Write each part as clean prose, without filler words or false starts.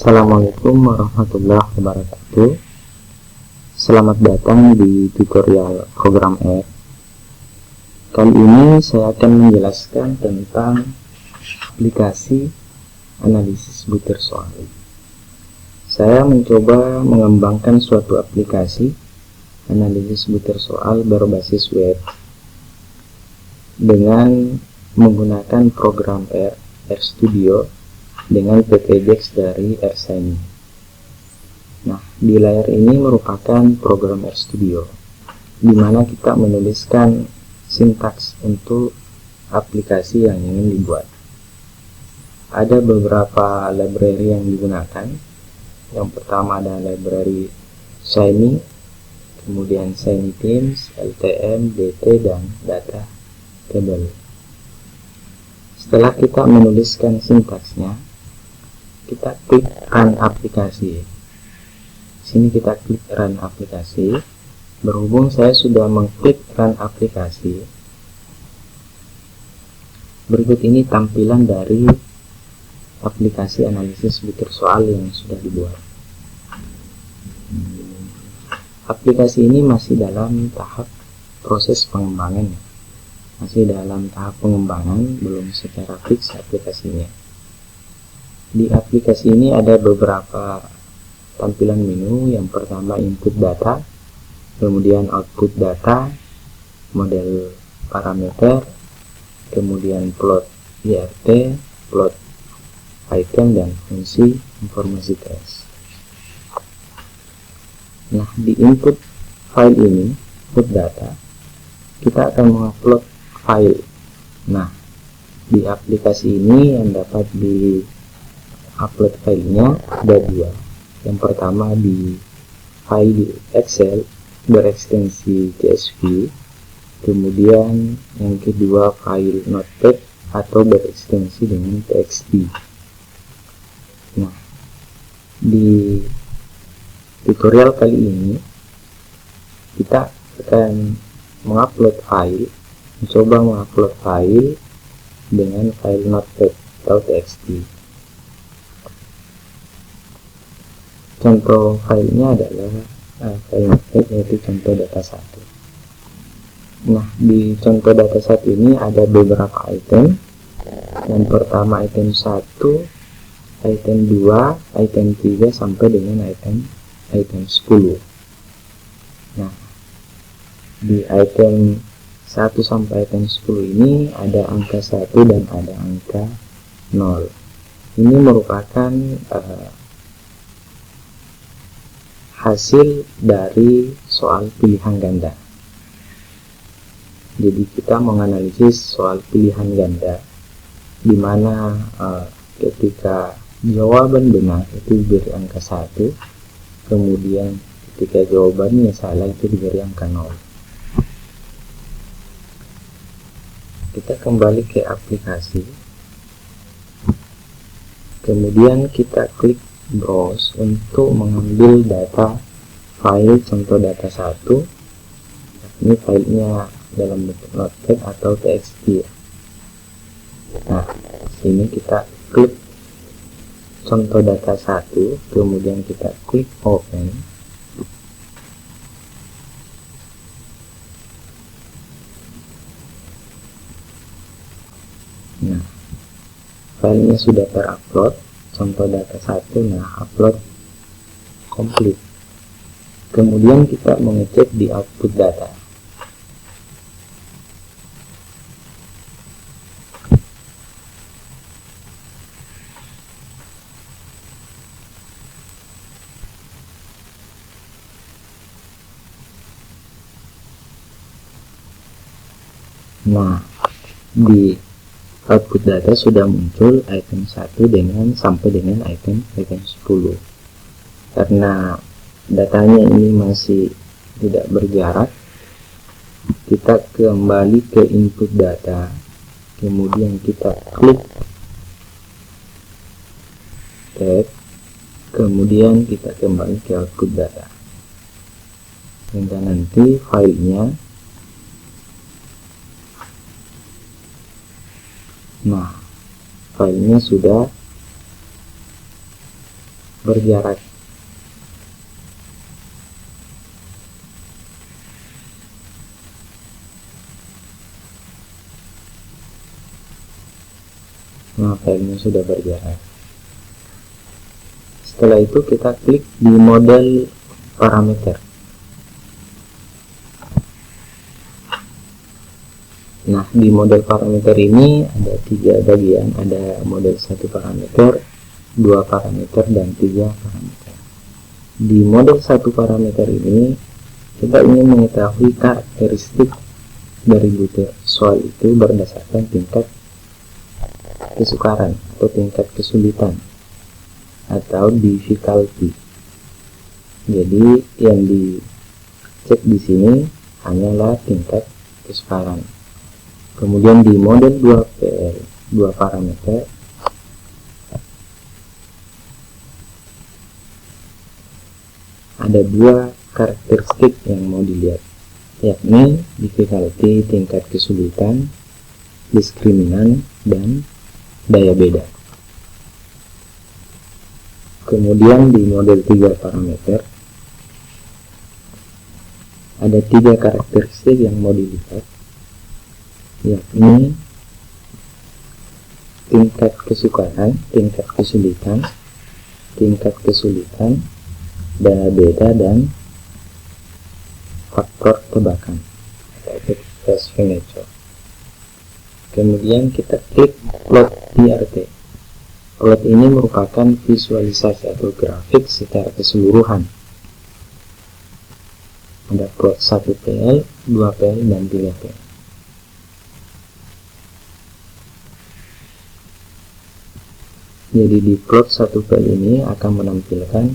Assalamualaikum warahmatullahi wabarakatuh. Selamat datang di tutorial program R. Kali ini saya akan menjelaskan tentang aplikasi analisis butir soal. Saya mencoba mengembangkan suatu aplikasi analisis butir soal berbasis web dengan menggunakan program R Studio dengan PKGX dari RShiny. Nah, di layar ini merupakan program RStudio, di mana kita menuliskan sintaks untuk aplikasi yang ingin dibuat. Ada beberapa library yang digunakan. Yang pertama ada library Shiny, kemudian Shiny Themes, LTM, DT, dan Data Table. Setelah kita menuliskan sintaksnya, kita klik run aplikasi. Sini kita klik run aplikasi. Berhubung saya sudah mengklik run aplikasi, berikut ini tampilan dari aplikasi analisis butir soal yang sudah dibuat. Aplikasi ini masih dalam tahap proses pengembangan, belum secara fix aplikasinya. Di aplikasi ini ada beberapa tampilan menu. Yang pertama input data, kemudian output data, model parameter, kemudian plot IRT, plot item, dan fungsi informasi tes. Nah, di input file ini, input data, kita akan mengupload file. Nah, di aplikasi ini yang dapat di upload filenya ada dua. Yang pertama di file di Excel berekstensi CSV, kemudian yang kedua file Notepad atau berekstensi dengan TXT. Nah, di tutorial kali ini kita akan mencoba mengupload file dengan file Notepad atau TXT. Contoh filenya adalah file Notepad, yaitu contoh data 1. Nah, di contoh data 1 ini ada beberapa item. Yang pertama item 1, item 2, item 3 sampai dengan item 10. Nah, di item 1 sampai item 10 ini ada angka 1 dan ada angka 0. Ini merupakan hasil dari soal pilihan ganda. Jadi kita menganalisis soal pilihan ganda, di mana ketika jawaban benar itu diberi angka 1, kemudian ketika jawabannya salah itu diberi angka 0. Kita kembali ke aplikasi, kemudian kita klik browse untuk mengambil data file contoh data 1. Ini filenya dalam bentuk Notepad atau TXT. Nah, sini kita klik contoh data 1, kemudian kita klik open. Nah, filenya sudah terupload, contoh data 1. Nah, upload complete. Kemudian kita mengecek di output data. Nah, di output data sudah muncul item 1 sampai dengan item 10. Karena datanya ini masih tidak berjarak, kita kembali ke input data, kemudian kita klik tab, kemudian kita kembali ke output data, hingga nanti filenya. Nah, filenya sudah berjarak. Nah, filenya sudah berjarak. Setelah itu kita klik di model parameter. Nah, di model parameter ini ada 3 bagian, ada model 1 parameter, 2 parameter, dan 3 parameter. Di model 1 parameter ini kita ingin mengetahui karakteristik dari butir. Soal itu berdasarkan tingkat kesukaran atau tingkat kesulitan atau difficulty. Jadi yang dicek di sini hanyalah tingkat kesukaran. Kemudian di model 2PL 2 parameter ada 2 karakteristik yang mau dilihat, yakni difficulty tingkat kesulitan, diskriminan, dan daya beda. Kemudian di model 3 parameter ada 3 karakteristik yang mau dilihat, yakni tingkat kesukaran, tingkat kesulitan, daya beda, dan faktor tebakan atau effective signature. Kemudian kita klik plot DRT. Plot ini merupakan visualisasi atau grafik secara keseluruhan. Ada plot 1PL, 2PL, dan 3PL. Jadi di plot 1PL ini akan menampilkan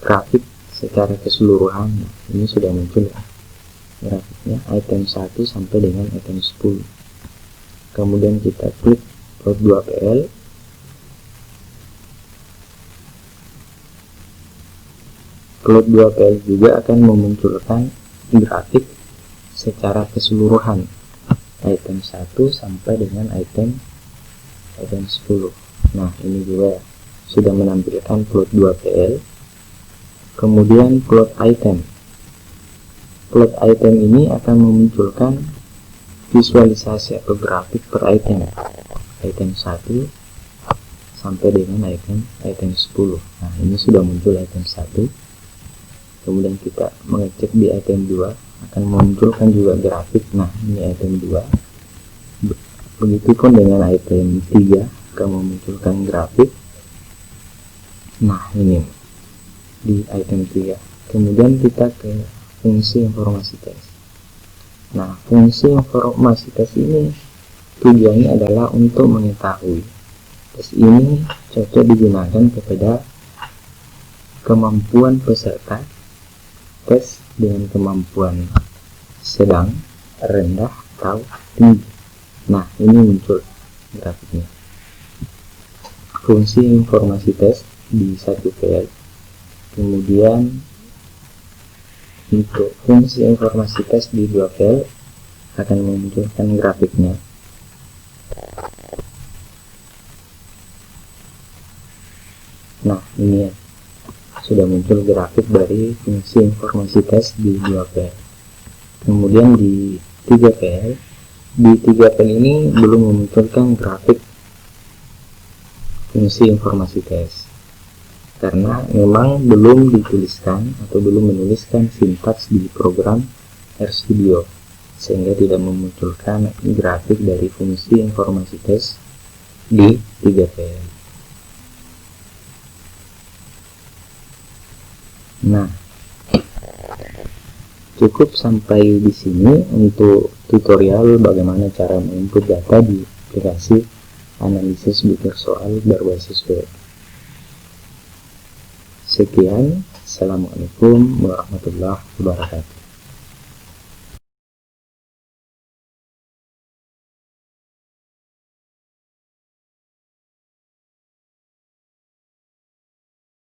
grafik secara keseluruhan. Nah, ini sudah muncul ya, grafiknya item 1 sampai dengan item 10. Kemudian kita klik plot 2PL. Plot 2PL juga akan memunculkan grafik secara keseluruhan item 1 sampai dengan item 10. Nah, ini juga sudah menampilkan plot 2PL. Kemudian plot item. Plot item ini akan memunculkan visualisasi atau grafik per item. Item 1 sampai dengan item 10. Nah, ini sudah muncul item 1. Kemudian kita mengecek di item 2, akan memunculkan juga grafik. Nah, ini item 2. Begitupun dengan item 3 akan memunculkan grafik. Nah, ini di item 3. Kemudian kita ke fungsi informasi tes. Nah, fungsi informasi tes ini tujuannya adalah untuk mengetahui tes ini cocok digunakan kepada kemampuan peserta tes dengan kemampuan sedang, rendah, atau tinggi. Nah, ini muncul grafiknya. Fungsi informasi tes di 1PL. Kemudian untuk fungsi informasi tes di 2PL akan memunculkan grafiknya. Nah, ini ya, sudah muncul grafik dari fungsi informasi tes di 2PL. Kemudian di 3PL, ini belum memunculkan grafik fungsi informasi tes karena memang belum dituliskan atau belum menuliskan sintaks di program RStudio, sehingga tidak memunculkan grafik dari fungsi informasi tes di 3PL. Nah, cukup sampai di sini untuk tutorial bagaimana cara menginput data di aplikasi analisis butir soal berbasis web. Sekian, assalamualaikum warahmatullahi wabarakatuh.